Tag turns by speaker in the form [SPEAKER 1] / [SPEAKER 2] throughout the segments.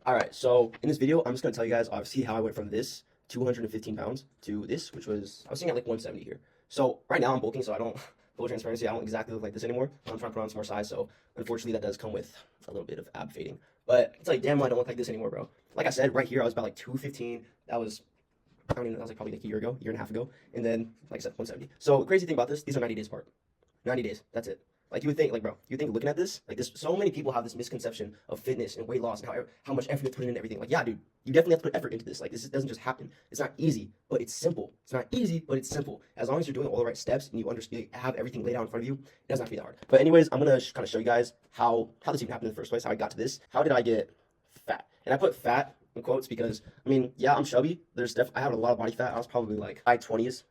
[SPEAKER 1] All right, so in this video, I'm just gonna tell you guys obviously how I went from this 215 pounds to this, which was I was sitting at like 170 here. So right now I'm bulking, so I don't full transparency, I don't exactly look like this anymore. I'm trying to put on some more size, so unfortunately that does come with a little bit of ab fading. But it's like damn, well, I don't look like this anymore, bro. Like I said, right here I was about like 215. That was I don't even know, that was like probably like a year ago, year and a half ago, and then like I said, 170. So crazy thing about this, these are 90 days apart. 90 days, that's it. Like you would think, like bro, you think looking at this, like this, so many people have this misconception of fitness and weight loss and how much effort you put in everything. Like yeah, dude, you definitely have to put effort into this. Like this doesn't just happen. It's not easy, but it's simple. It's not easy, but it's simple. As long as you're doing all the right steps and you understand, have everything laid out in front of you, it doesn't have to be that hard. But anyways, I'm gonna kind of show you guys how this even happened in the first place, how I got to this. How did I get fat? And I put fat in quotes because I mean, yeah, I'm chubby. I have a lot of body fat. I was probably like high 20s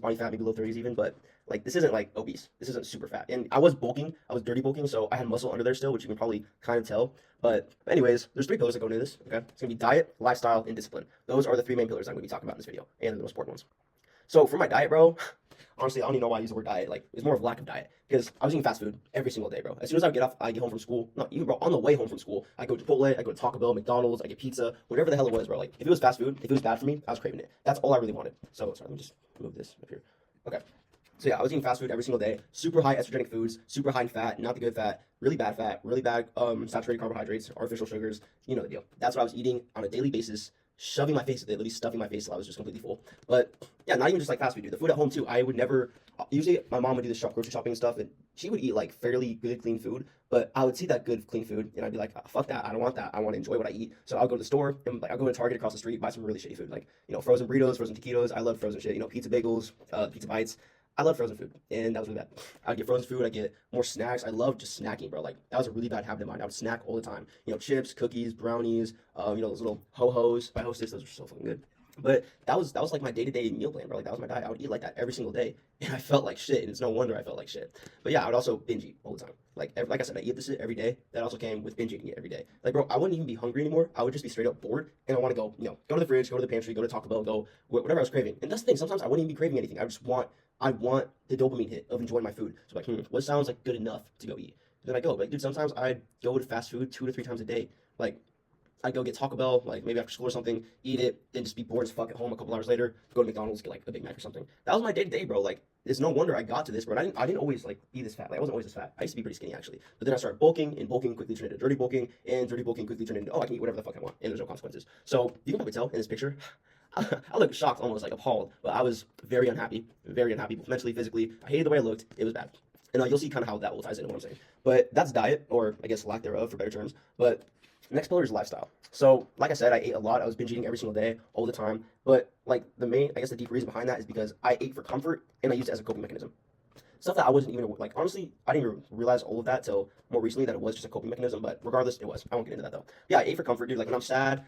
[SPEAKER 1] body fat, maybe low 30s even, but like this isn't like obese. This isn't super fat. And I was bulking. I was dirty bulking, so I had muscle under there still, which you can probably kind of tell. But anyways, there's three pillars that go into this. Okay, it's gonna be diet, lifestyle, and discipline. Those are the three main pillars I'm gonna be talking about in this video, and the most important ones. So for my diet, bro, honestly, I don't even know why I use the word diet. Like, it's more of lack of diet. Because I was eating fast food every single day, bro. As soon as I get home from school, not even, bro, on the way home from school, I go to Chipotle, I go to Taco Bell, McDonald's, I get pizza, whatever the hell it was, bro. Like, if it was fast food, if it was bad for me, I was craving it. That's all I really wanted. So, sorry, let me just move this up here. Okay. So yeah, I was eating fast food every single day. Super high estrogenic foods, super high in fat, not the good fat, really bad saturated carbohydrates, artificial sugars. You know the deal. That's what I was eating on a daily basis, shoving my face with it, literally stuffing my face till I was just completely full. But yeah, not even just like fast food, dude. The food at home too. I would never. Usually, my mom would do the grocery shopping and stuff, and she would eat like fairly good, clean food. But I would see that good, clean food, and I'd be like, oh, "Fuck that! I don't want that. I want to enjoy what I eat." So I'll go to the store and like I'll go to Target across the street, buy some really shitty food, like frozen burritos, frozen taquitos. I love frozen shit. Pizza bagels, pizza bites. I love frozen food, and that was really bad. I'd get frozen food, I get more snacks. I love just snacking, bro. Like, that was a really bad habit of mine. I would snack all the time. Chips, cookies, brownies, those little ho-hos by Hostess. Those are so fucking good. But that was like my day-to-day meal plan, bro. Like, that was my diet. I would eat like that every single day, and I felt like shit, and it's no wonder I felt like shit. But yeah, I would also binge eat all the time. Like I said, I eat this every day. That also came with binge eating it every day. Like, bro, I wouldn't even be hungry anymore. I would just be straight up bored, and I want to go, go to the fridge, go to the pantry, go to Taco Bell, go whatever I was craving. And that's the thing. Sometimes I wouldn't even be craving anything. I want the dopamine hit of enjoying my food. So like, what sounds like good enough to go eat? Then I go. Like, dude, sometimes I'd go to fast food 2 to 3 times a day. Like, I'd go get Taco Bell, like maybe after school or something, eat it, then just be bored as fuck at home a couple hours later, go to McDonald's, get like a Big Mac or something. That was my day to day, bro. Like, it's no wonder I got to this, bro. I didn't always like be this fat. Like, I wasn't always this fat. I used to be pretty skinny actually. But then I started bulking, and bulking quickly turned into dirty bulking, and dirty bulking quickly turned into, oh, I can eat whatever the fuck I want, and there's no consequences. So you can probably tell in this picture. I look shocked, almost like appalled, but I was very unhappy, mentally, physically. I hated the way I looked. It was bad. And you'll see kind of how that will ties into what I'm saying. But that's diet, or I guess lack thereof, for better terms. But next pillar is lifestyle. So, like I said, I ate a lot. I was binge eating every single day, all the time. But like the deep reason behind that is because I ate for comfort and I used it as a coping mechanism. Stuff that I wasn't even like. Honestly, I didn't even realize all of that till more recently that it was just a coping mechanism. But regardless, it was. I won't get into that though. Yeah, I ate for comfort, dude. Like when I'm sad,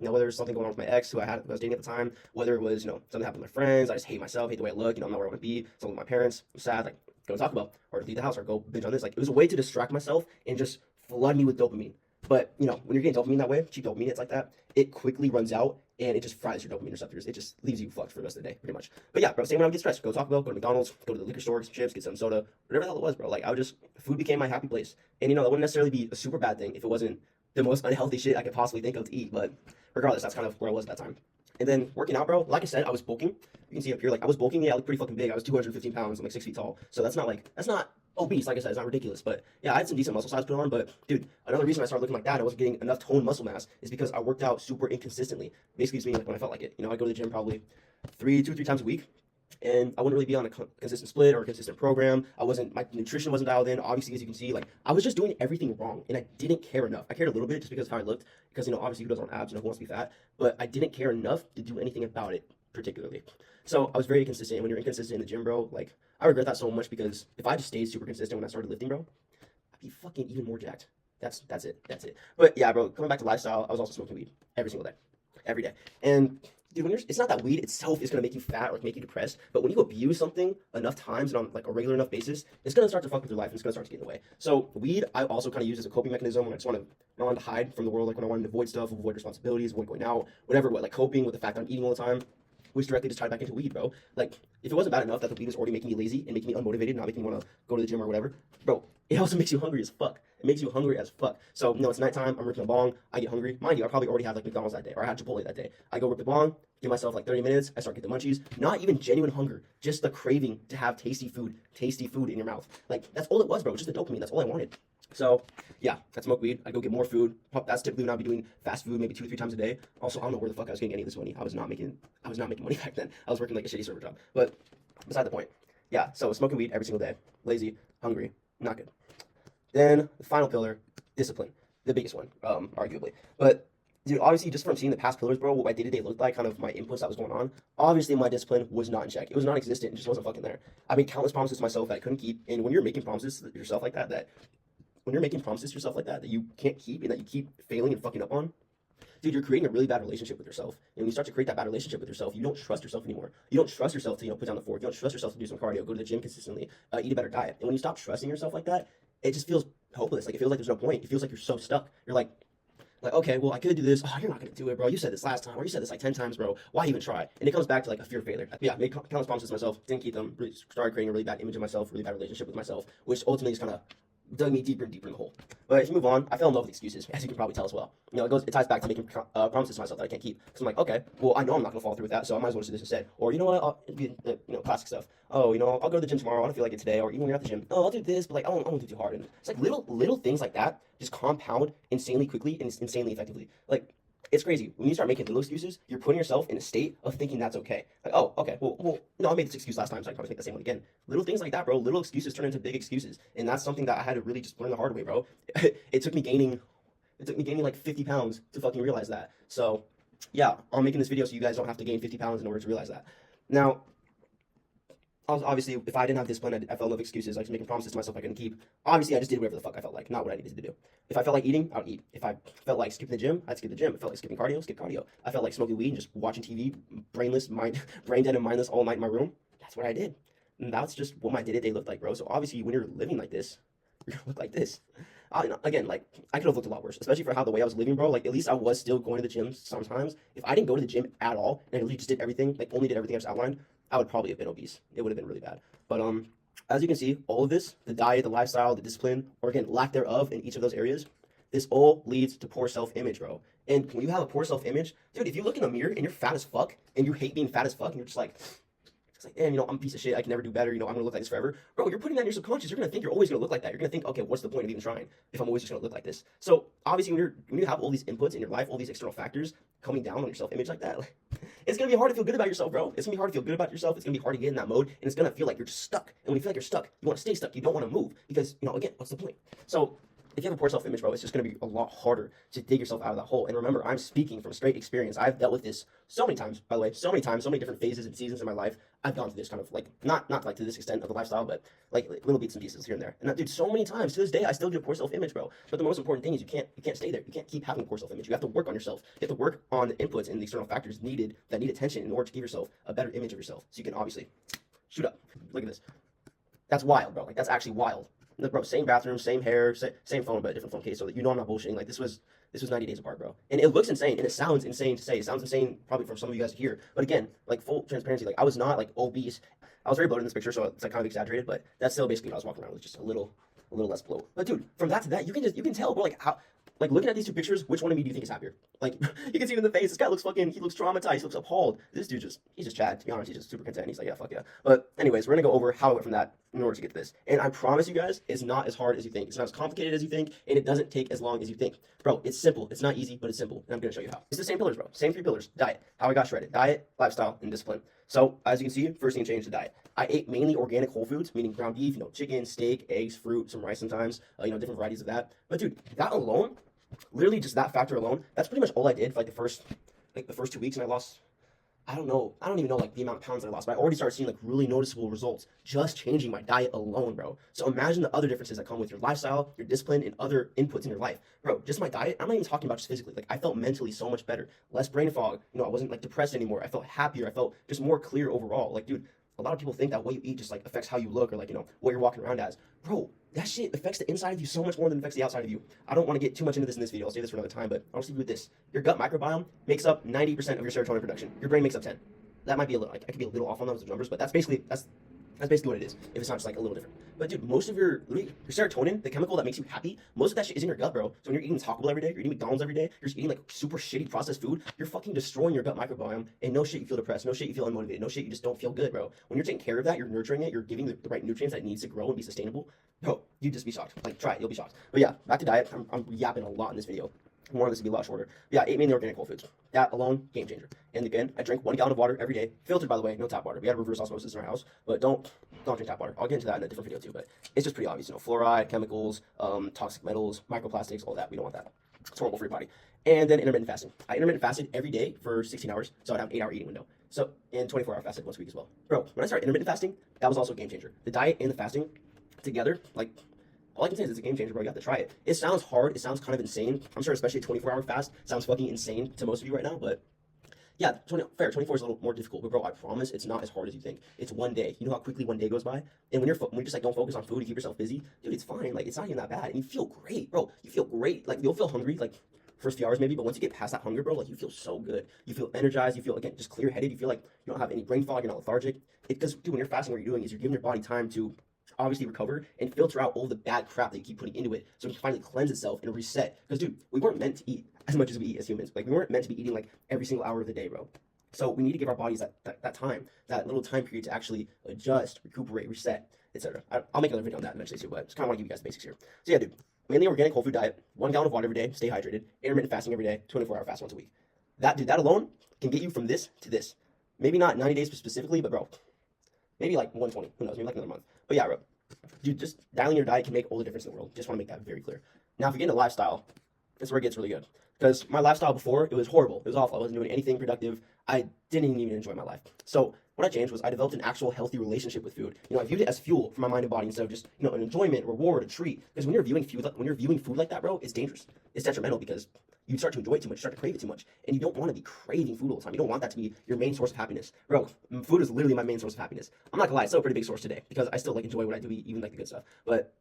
[SPEAKER 1] whether there's something going on with my ex who I was dating at the time, whether it was, something happened with my friends, I just hate myself, hate the way I look, I'm not where I want to be, something with my parents, I'm sad, like, go to Taco Bell, or leave the house, or go binge on this. Like, it was a way to distract myself and just flood me with dopamine. But, when you're getting dopamine that way, cheap dopamine hits like that, it quickly runs out, and it just fries your dopamine receptors. It just leaves you fucked for the rest of the day, pretty much. But yeah, bro, same when I would get stressed. Go to Taco Bell, go to McDonald's, go to the liquor store, get some chips, get some soda, whatever the hell it was, bro. Like, food became my happy place. And, that wouldn't necessarily be a super bad thing if it wasn't the most unhealthy shit I could possibly think of to eat, but regardless, that's kind of where I was at that time. And then working out, bro, like I said, I was bulking. You can see up here, like I was bulking, yeah, I look pretty fucking big. I was 215 pounds, I'm like 6 feet tall. So that's not obese, like I said, it's not ridiculous. But yeah, I had some decent muscle size put on, but dude, another reason I started looking like that, I wasn't getting enough toned muscle mass, is because I worked out super inconsistently. Basically, just meaning like when I felt like it. I go to the gym probably 2 or 3 times a week. And I wouldn't really be on a consistent split or a consistent program. My nutrition wasn't dialed in. Obviously, as you can see, like I was just doing everything wrong, and I didn't care enough. I cared a little bit just because of how I looked, because obviously who doesn't want abs, who wants to be fat, but I didn't care enough to do anything about it particularly. So I was very inconsistent. And when you're inconsistent in the gym, bro, like I regret that so much, because if I just stayed super consistent when I started lifting, bro, I'd be fucking even more jacked. That's it. But yeah, bro, coming back to lifestyle, I was also smoking weed every single day, every day, and dude, it's not that weed itself is gonna make you fat or like make you depressed, but when you abuse something enough times and on like a regular enough basis, it's gonna start to fuck with your life and it's gonna start to get in the way. So weed, I also kind of use as a coping mechanism when I wanted to hide from the world, like when I wanted to avoid stuff, avoid responsibilities, avoid going out, whatever, like coping with the fact that I'm eating all the time. Which directly just tied back into weed, bro. Like, if it wasn't bad enough that the weed was already making me lazy and making me unmotivated, not making me want to go to the gym or whatever, bro, it also makes you hungry as fuck. It makes you hungry as fuck. So, you know, it's nighttime, I'm ripping a bong, I get hungry. Mind you, I probably already had like McDonald's that day, or I had Chipotle that day. I go rip the bong, give myself like 30 minutes, I start getting the munchies. Not even genuine hunger, just the craving to have tasty food in your mouth. Like, that's all it was, bro. Just the dopamine, that's all I wanted. So, yeah, I'd smoke weed, I'd go get more food. That's typically when I'd be doing fast food maybe 2 or 3 times a day. Also, I don't know where the fuck I was getting any of this money. I was not making money back then. I was working like a shitty server job. But beside the point. Yeah, so smoking weed every single day, lazy, hungry, not good. Then the final pillar, discipline, the biggest one, arguably. But dude, obviously, just from seeing the past pillars, bro, what my day-to-day looked like, kind of my inputs that was going on, obviously my discipline was not in check. It was non-existent. It just wasn't fucking there. I made countless promises to myself that I couldn't keep. And when you're making promises to yourself like that, that you can't keep and that you keep failing and fucking up on, dude, you're creating a really bad relationship with yourself. And when you start to create that bad relationship with yourself, you don't trust yourself anymore. You don't trust yourself to, put down the fork. You don't trust yourself to do some cardio, go to the gym consistently, eat a better diet. And when you stop trusting yourself like that, it just feels hopeless. Like, it feels like there's no point. It feels like you're so stuck. You're like, okay, well, I could do this. Oh, you're not gonna do it, bro. You said this last time, or you said this like 10 times, bro. Why even try? And it comes back to like a fear of failure. Yeah, I made countless promises to myself, didn't keep them, started creating a really bad image of myself, really bad relationship with myself, which ultimately is kind of dug me deeper and deeper in the hole. But if you move on, I fell in love with excuses, as you can probably tell as well. It ties back to making promises to myself that I can't keep. Because I'm like, okay, well, I know I'm not gonna follow through with that, so I might as well just do this instead. Or you know what? It'd be classic stuff. Oh, I'll go to the gym tomorrow. I don't feel like it today. Or even when you're at the gym, oh, I'll do this, but like I won't do too hard. And it's like little things like that just compound insanely quickly and insanely effectively. Like, it's crazy. When you start making little excuses, you're putting yourself in a state of thinking that's okay. Like, oh, okay, well, I made this excuse last time, so I can probably make the same one again. Little things like that, bro. Little excuses turn into big excuses, and that's something that I had to really just learn the hard way, bro. It took me gaining like 50 pounds to fucking realize that. So, yeah, I'm making this video so you guys don't have to gain 50 pounds in order to realize that. Now, obviously, if I didn't have discipline, I felt in love with excuses. I was making promises to myself I couldn't keep. Obviously, I just did whatever the fuck I felt like, not what I needed to do. If I felt like eating, I would eat. If I felt like skipping the gym, I'd skip the gym. If I felt like skipping cardio, skip cardio. I felt like smoking weed and just watching TV, brain dead and mindless all night in my room. That's what I did. And that's just what my day-to-day looked like, bro. So obviously, when you're living like this, you're gonna look like this. Again, like, I could have looked a lot worse, especially for how the way I was living, bro. Like, at least I was still going to the gym sometimes. If I didn't go to the gym at all, and I really just did everything, like, only did everything I just outlined, I would probably have been obese. It would have been really bad. But, as you can see, all of this, the diet, the lifestyle, the discipline, or again, lack thereof in each of those areas, this all leads to poor self-image, bro. And when you have a poor self-image, dude, if you look in the mirror and you're fat as fuck, and you hate being fat as fuck, and you're just like, damn, I'm a piece of shit, I can never do better, I'm gonna look like this forever. Bro, you're putting that in your subconscious. You're gonna think you're always gonna look like that. You're gonna think, okay, what's the point of even trying if I'm always just gonna look like this? So obviously when you have all these inputs in your life, all these external factors coming down on your self-image like that, it's gonna be hard to feel good about yourself, bro. It's gonna be hard to feel good about yourself. It's gonna be hard to get in that mode, and it's gonna feel like you're just stuck. And when you feel like you're stuck, you wanna stay stuck. You don't wanna move because, again, what's the point? So if you have a poor self-image, bro, it's just going to be a lot harder to dig yourself out of that hole. And remember, I'm speaking from straight experience. I've dealt with this so many times, by the way, so many times, so many different phases and seasons in my life. I've gone through this kind of like, not like to this extent of the lifestyle, but like little bits and pieces here and there. And dude, so many times to this day, I still get a poor self-image, bro. But the most important thing is you can't stay there. You can't keep having poor self-image. You have to work on yourself. You have to work on the inputs and the external factors that need attention in order to give yourself a better image of yourself. So you can obviously shoot up. Look at this. That's wild, bro. Like, that's actually wild. Bro, same bathroom, same hair, same phone, but a different phone case, so that I'm not bullshitting. Like, this was 90 days apart, bro. And it looks insane, and it sounds insane to say. It sounds insane probably for some of you guys to hear. But again, like, full transparency, like, I was not, like, obese. I was very bloated in this picture, so it's, like, kind of exaggerated, but that's still basically what I was walking around with, just a little less bloat. But, dude, from that to that, you can tell, bro, like, how... Like, looking at these two pictures, which one of me do you think is happier? Like, you can see it in the face. This guy looks he looks traumatized. He looks appalled. This dude he's just Chad. To be honest, he's just super content. He's like, yeah, fuck yeah. But anyways, we're going to go over how I went from that in order to get to this. And I promise you guys, it's not as hard as you think. It's not as complicated as you think, and it doesn't take as long as you think. Bro, it's simple. It's not easy, but it's simple. And I'm going to show you how. It's the same pillars, bro. Same 3 pillars. Diet. How I got shredded. Diet, lifestyle, and discipline. So, as you can see, first thing changed the diet. I ate mainly organic whole foods, meaning ground beef, chicken, steak, eggs, fruit, some rice sometimes, different varieties of that. But dude, that alone, literally just that factor alone, that's pretty much all I did for the first 2 weeks, and I lost, I don't even know like the amount of pounds I lost, but I already started seeing like really noticeable results just changing my diet alone, bro. So imagine the other differences that come with your lifestyle, your discipline, and other inputs in your life. Bro, just my diet, I'm not even talking about just physically. Like, I felt mentally so much better, less brain fog, I wasn't like depressed anymore. I felt happier. I felt just more clear overall. Like, dude, a lot of people think that what you eat just like affects how you look or like, what you're walking around as. Bro, that shit affects the inside of you so much more than it affects the outside of you. I don't want to get too much into this in this video. I'll save this for another time, but I'll just leave you with this. Your gut microbiome makes up 90% of your serotonin production. Your brain makes up 10. That might be a little, I could be a little off on those numbers, but that's That's basically what it is. If it's not just like a little different. But dude, most of your serotonin, the chemical that makes you happy, most of that shit is in your gut, bro. So when you're eating Taco Bell every day, you're eating McDonald's every day, you're just eating like super shitty processed food, you're fucking destroying your gut microbiome. And no shit, you feel depressed. No shit, you feel unmotivated. No shit, you just don't feel good, bro. When you're taking care of that, you're nurturing it, you're giving the right nutrients that it needs to grow and be sustainable. Bro, you'd just be shocked. Like, try it, you'll be shocked. But yeah, back to diet. I'm yapping a lot in this video. I wanted this to be a lot shorter. But yeah, I ate mainly organic whole foods. That alone, game changer. And again, I drink 1 gallon of water every day. Filtered, by the way, no tap water. We had reverse osmosis in our house, but don't drink tap water. I'll get into that in a different video too, but it's just pretty obvious. You know, fluoride, chemicals, toxic metals, microplastics, all that. We don't want that. It's horrible for your body. And then intermittent fasting. I intermittent fasted every day for 16 hours, so I'd have an 8-hour eating window. So, and 24-hour fasted once a week as well. Bro, when I started intermittent fasting, that was also a game changer. The diet and the fasting together, like, all I can say is it's a game changer, bro. You have to try it. It sounds hard. It sounds kind of insane. I'm sure especially a 24-hour fast sounds fucking insane to most of you right now, but yeah, 24 is a little more difficult, but bro, I promise it's not as hard as you think. It's one day. You know how quickly one day goes by? And when you just like don't focus on food and keep yourself busy, dude, it's fine. Like, it's not even that bad. And you feel great, bro. You feel great. Like, you'll feel hungry, like, first few hours maybe, but once you get past that hunger, bro, like, you feel so good. You feel energized. You feel, again, just clear-headed. You feel like you don't have any brain fog. You're not lethargic. Because, dude, when you're fasting, what you're doing is you're giving your body time to obviously recover and filter out all the bad crap that you keep putting into it so it can finally cleanse itself and reset. Because, dude, we weren't meant to eat as much as we eat as humans. Like, we weren't meant to be eating like every single hour of the day, bro. So we need to give our bodies that time, that little time period to actually adjust, recuperate, reset, etc. I'll make another video on that eventually too, but just kind of want to give you guys the basics here. So yeah, dude, mainly organic whole food diet, 1 gallon of water every day, stay hydrated, intermittent fasting every day, 24-hour fast once a week. That alone can get you from this to this. Maybe not 90 days specifically, but bro, maybe like 120. Who knows? Maybe like another month. But yeah, bro, dude, just dialing your diet can make all the difference in the world. Just want to make that very clear. Now, if you get into lifestyle, that's where it gets really good. Because my lifestyle before, it was horrible. It was awful. I wasn't doing anything productive. I didn't even enjoy my life. So what I changed was I developed an actual healthy relationship with food. You know, I viewed it as fuel for my mind and body instead of just, you know, an enjoyment, reward, a treat. Because when you're viewing food like that, bro, it's dangerous. It's detrimental because you start to enjoy it too much, you start to crave it too much, and you don't want to be craving food all the time. You don't want that to be your main source of happiness, bro. Food is literally my main source of happiness. I'm not gonna lie, it's still a pretty big source today because I still like enjoy what I do eat, even like the good stuff. But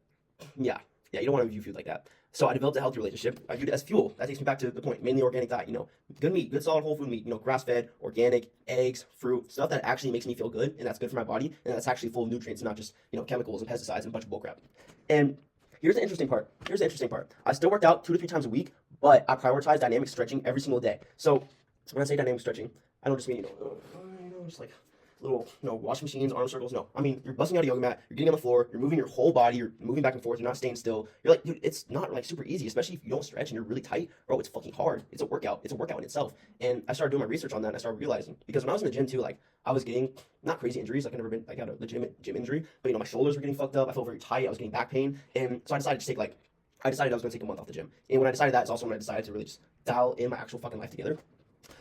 [SPEAKER 1] yeah, you don't want to view food like that. So I developed a healthy relationship. I viewed it as fuel. That takes me back to the point. Mainly organic diet, you know, good meat, good solid whole food meat, you know, grass-fed, organic, eggs, fruit, stuff that actually makes me feel good and that's good for my body and that's actually full of nutrients, not just, you know, chemicals and pesticides and a bunch of bullcrap. And here's the interesting part. I still worked out 2 to 3 times a week, but I prioritize dynamic stretching every single day. So when I say dynamic stretching, I don't just mean, just like little, washing machines, arm circles. No, I mean, you're busting out a yoga mat, you're getting on the floor, you're moving your whole body, you're moving back and forth, you're not staying still. You're like, dude, it's not like super easy, especially if you don't stretch and you're really tight, bro. It's fucking hard. It's a workout in itself. And I started doing my research on that and I started realizing, because when I was in the gym too, like, I was getting not crazy injuries, like I got a legitimate gym injury, but my shoulders were getting fucked up, I felt very tight, I was getting back pain, and so I decided I was going to take a month off the gym. And when I decided that, it's also when I decided to really just dial in my actual fucking life together.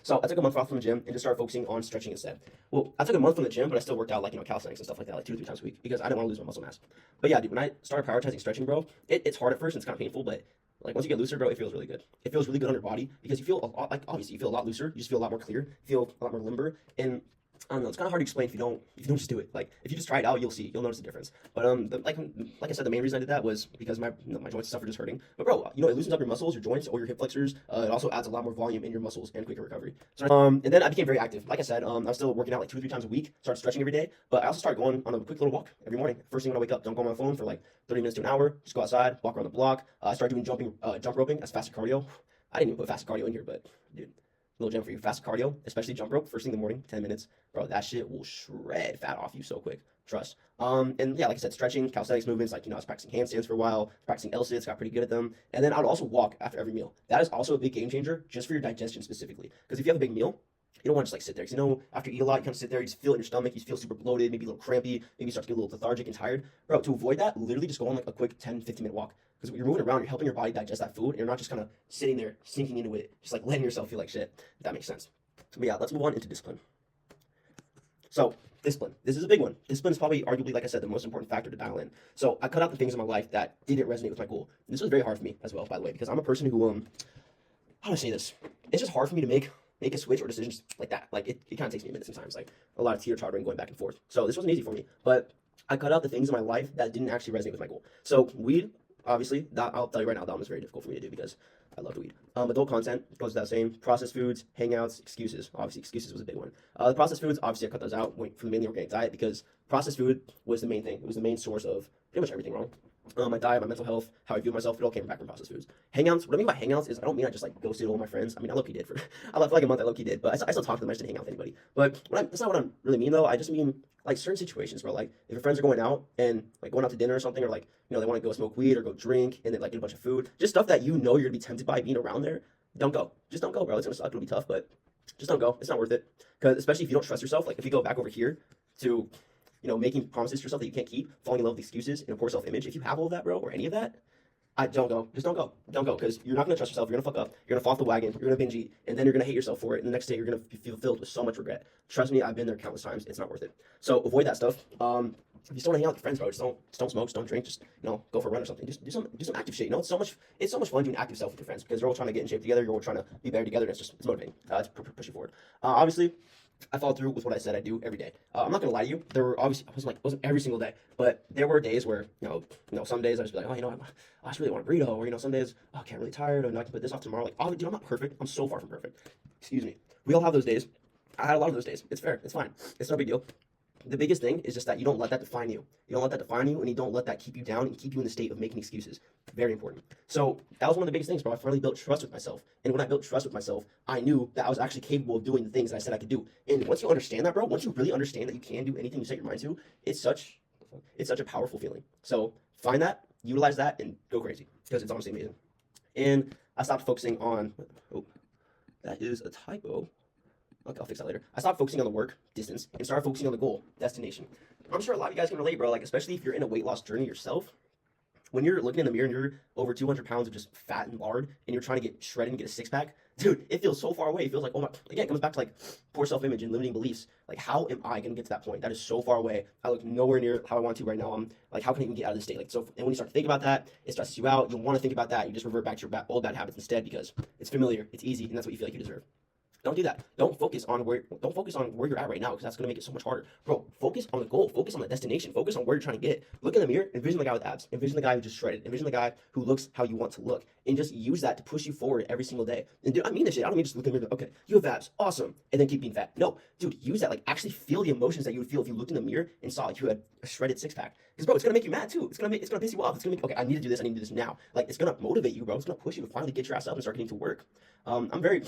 [SPEAKER 1] So I took a month off from the gym and just started focusing on stretching instead. Well, I took a month from the gym, but I still worked out like, calisthenics and stuff like that, like 2 to 3 times a week because I didn't want to lose my muscle mass. But yeah, dude, when I started prioritizing stretching, bro, it's hard at first and it's kind of painful, but like once you get looser, bro, it feels really good. It feels really good on your body because you feel a lot, like obviously you feel a lot looser, you just feel a lot more clear, you feel a lot more limber, and I don't know, it's kind of hard to explain if you don't just do it. Like, if you just try it out, you'll notice the difference. But like I said, the main reason I did that was because my joints and stuff are just hurting. But bro, it loosens up your muscles, your joints, or your hip flexors. It also adds a lot more volume in your muscles and quicker recovery. So and then I became very active. Like I said, I was still working out like 2 or 3 times a week. Started stretching every day, but I also started going on a quick little walk every morning. First thing when I wake up, don't go on my phone for like 30 minutes to an hour. Just go outside, walk around the block. I started doing jump roping as fasted cardio. I didn't even put fasted cardio in here, but dude. Little gem for you. Fast cardio, especially jump rope, first thing in the morning, 10 minutes. Bro, that shit will shred fat off you so quick. Trust. And yeah, like I said, stretching, calisthenics movements, like, I was practicing handstands for a while, practicing L-sits, got pretty good at them. And then I would also walk after every meal. That is also a big game changer just for your digestion specifically. Because if you have a big meal, you don't want to just like sit there. Because after you eat a lot, you kind of sit there, you just feel it in your stomach, you feel super bloated, maybe a little crampy, maybe you start to get a little lethargic and tired. Bro, to avoid that, literally just go on like a quick 10-15 minute walk. Because when you're moving around, you're helping your body digest that food, and you're not just kind of sitting there, sinking into it, just like letting yourself feel like shit, if that makes sense. But yeah, let's move on into discipline. So, discipline. This is a big one. Discipline is probably, arguably, like I said, the most important factor to dial in. So, I cut out the things in my life that didn't resonate with my goal. And this was very hard for me as well, by the way, because I'm a person who, how do I say this? It's just hard for me to make a switch or decisions like that. Like, it kind of takes me a minute sometimes, like a lot of teeter-tottering going back and forth. So, this wasn't easy for me, but I cut out the things in my life that didn't actually resonate with my goal. So, weed, obviously, that I'll tell you right now, that one was very difficult for me to do because I love to eat. Adult content goes without saying. Processed foods, hangouts, excuses. Obviously, excuses was a big one. The processed foods, obviously, I cut those out for the mainly organic diet because processed food was the main thing. It was the main source of pretty much everything wrong. My diet, my mental health, how I view myself, it all came back from processed foods. Hangouts, what I mean by hangouts is I don't mean I just like ghosted all my friends. I mean, I low-key did for, I left for like a month, I low-key did, but I still talk to them, I just didn't hang out with anybody. But that's not what I really mean though. I just mean like certain situations where like if your friends are going out and like going out to dinner or something, or like, you know, they want to go smoke weed or go drink and then like get a bunch of food, just stuff that you know you're gonna be tempted by being around there, don't go. Just don't go, bro. It's gonna suck, it'll be tough, but just don't go. It's not worth it. Because especially if you don't trust yourself, like if you go back over here to, you know, making promises to yourself that you can't keep, falling in love with excuses and a poor self-image. If you have all of that, bro, or any of that, I don't go. Just don't go. Don't go, because you're not gonna trust yourself. You're gonna fuck up. You're gonna fall off the wagon. You're gonna binge eat, and then you're gonna hate yourself for it. And the next day, you're gonna feel filled with so much regret. Trust me, I've been there countless times. It's not worth it. So avoid that stuff. If you still want to hang out with your friends, bro, just don't smoke, just don't drink, just, you know, go for a run or something. Just do some active shit. You know, it's so much fun doing active stuff with your friends because they're all trying to get in shape together. You're all trying to be better together. And it's motivating. It's push you forward. Obviously, I followed through with what I said I do every day. I'm not gonna lie to you. There were obviously wasn't every single day, but there were days where you know some days I just be like, oh, you know, I just really want a burrito, or you know, some days, oh, I'm really tired, or I can put this off tomorrow. Like, oh, dude, I'm not perfect. I'm so far from perfect. Excuse me. We all have those days. I had a lot of those days. It's fair. It's fine. It's no big deal. The biggest thing is just that you don't let that define you. You don't let that define you, and you don't let that keep you down and keep you in the state of making excuses. Very important. So that was one of the biggest things, bro. I finally built trust with myself. And when I built trust with myself, I knew that I was actually capable of doing the things that I said I could do. And once you understand that, bro, once you really understand that you can do anything you set your mind to, it's such a powerful feeling. So find that, utilize that, and go crazy because it's honestly amazing. And I stopped focusing on, oh, that is a typo. Okay, I'll fix that later. I stopped focusing on the work, distance, and started focusing on the goal, destination. I'm sure a lot of you guys can relate, bro. Like, especially if you're in a weight loss journey yourself. When you're looking in the mirror and you're over 200 pounds of just fat and lard, and you're trying to get shredded and get a six-pack, dude, it feels so far away. It feels like, oh my, again, it comes back to like poor self-image and limiting beliefs. Like, how am I going to get to that point? That is so far away. I look nowhere near how I want to right now. I'm like, how can I even get out of this state? Like, so, and when you start to think about that, it stresses you out. You don't want to think about that. You just revert back to your old bad habits instead because it's familiar, it's easy, and that's what you feel like you deserve. Don't do that. Don't focus on where you're at right now because that's gonna make it so much harder. Bro, focus on the goal, focus on the destination, focus on where you're trying to get. Look in the mirror, envision the guy with abs, envision the guy who just shredded, envision the guy who looks how you want to look, and just use that to push you forward every single day. And dude, I mean this shit. I don't mean just look in the mirror, okay, you have abs, awesome, and then keep being fat. No, dude, use that. Like actually feel the emotions that you would feel if you looked in the mirror and saw like you had a shredded six-pack. Because bro, it's gonna make you mad too. It's gonna piss you off. It's gonna make, okay, I need to do this, I need to do this now. Like it's gonna motivate you, bro. It's gonna push you to finally get your ass up and start getting to work. I'm very,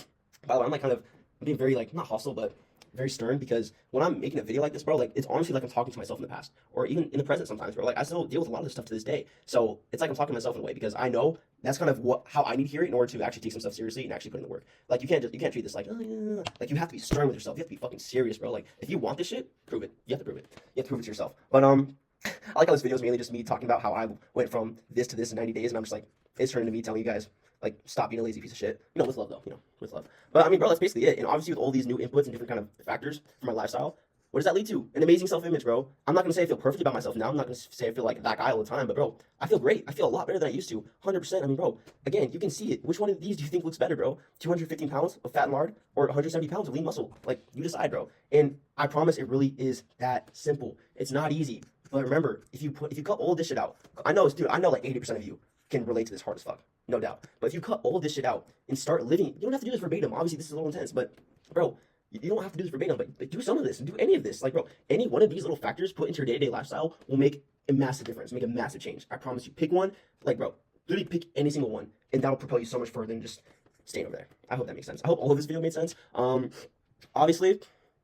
[SPEAKER 1] by the way, I'm like kind of being very like not hostile but very stern because when I'm making a video like this, bro, like it's honestly like I'm talking to myself in the past or even in the present sometimes, bro. Like I still deal with a lot of this stuff to this day, so it's like I'm talking to myself in a way because I know that's kind of how I need to hear it in order to actually take some stuff seriously and actually put in the work. Like you can't treat this like, oh, yeah. Like you have to be stern with yourself. You have to be fucking serious, bro. Like if you want this shit, prove it. You have to prove it. You have to prove it to yourself. But I like how this video is mainly just me talking about how I went from this to this in 90 days, and I'm just like, it's turning to me telling you guys, like, stop being a lazy piece of shit. You know, with love, though. You know, with love. But, I mean, bro, that's basically it. And obviously, with all these new inputs and different kind of factors for my lifestyle, what does that lead to? An amazing self-image, bro. I'm not going to say I feel perfect about myself now. I'm not going to say I feel like that guy all the time. But, bro, I feel great. I feel a lot better than I used to. 100%. I mean, bro, again, you can see it. Which one of these do you think looks better, bro? 215 pounds of fat and lard or 170 pounds of lean muscle? Like, you decide, bro. And I promise it really is that simple. It's not easy. But remember, if you cut all this shit out, I know like 80% of you can relate to this hard as fuck. No doubt. But if you cut all this shit out and start living, you don't have to do this verbatim. Obviously, this is a little intense, but bro, you don't have to do this verbatim, but do some of this and do any of this. Like, bro, any one of these little factors put into your day-to-day lifestyle will make a massive difference, make a massive change. I promise you. Pick one. Like, bro, literally pick any single one, and that'll propel you so much further than just staying over there. I hope that makes sense. I hope all of this video made sense. Obviously,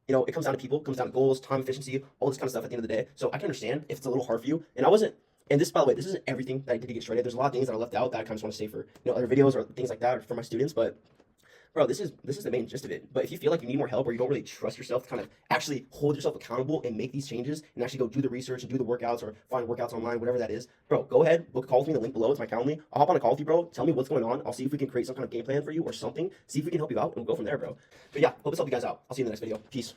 [SPEAKER 1] you know, it comes down to people, it comes down to goals, time efficiency, all this kind of stuff at the end of the day. So I can understand if it's a little hard for you. And I wasn't, and this, by the way, this isn't everything that I did to get shredded. There's a lot of things that I left out that I kind of just want to say for, you know, other videos or things like that for my students. But bro, this is the main gist of it. But if you feel like you need more help or you don't really trust yourself to kind of actually hold yourself accountable and make these changes and actually go do the research and do the workouts or find workouts online, whatever that is, bro, go ahead, book a call with me, the link below, it's my Calendly. I'll hop on a call with you, bro. Tell me what's going on. I'll see if we can create some kind of game plan for you or something. See if we can help you out and we'll go from there, bro. But yeah, hope this helped you guys out. I'll see you in the next video. Peace.